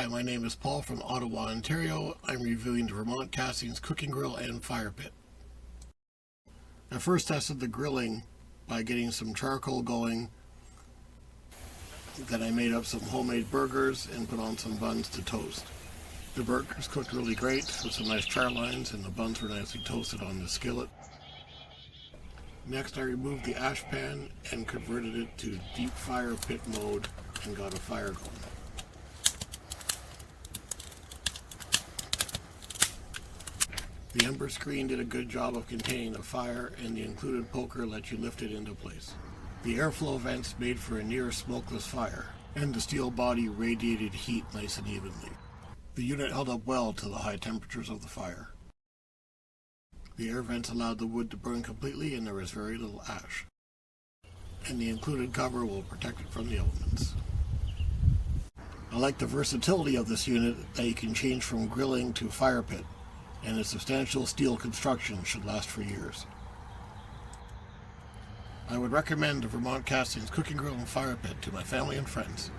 Hi, my name is Paul from Ottawa, Ontario. I'm reviewing the Vermont Castings cooking grill and fire pit. I first tested the grilling by getting some charcoal going. Then I made up some homemade burgers and put on some buns to toast. The burgers cooked really great with some nice char lines, and the buns were nicely toasted on the skillet. Next, I removed the ash pan and converted it to deep fire pit mode and got a fire going. The ember screen did a good job of containing the fire, and the included poker let you lift it into place. The airflow vents made for a near smokeless fire, and the steel body radiated heat nice and evenly. The unit held up well to the high temperatures of the fire. The air vents allowed the wood to burn completely, and there was very little ash. And the included cover will protect it from the elements. I like the versatility of this unit, that you can change from grilling to fire pit, and its substantial steel construction should last for years. I would recommend the Vermont Castings cooking grill and fire pit to my family and friends.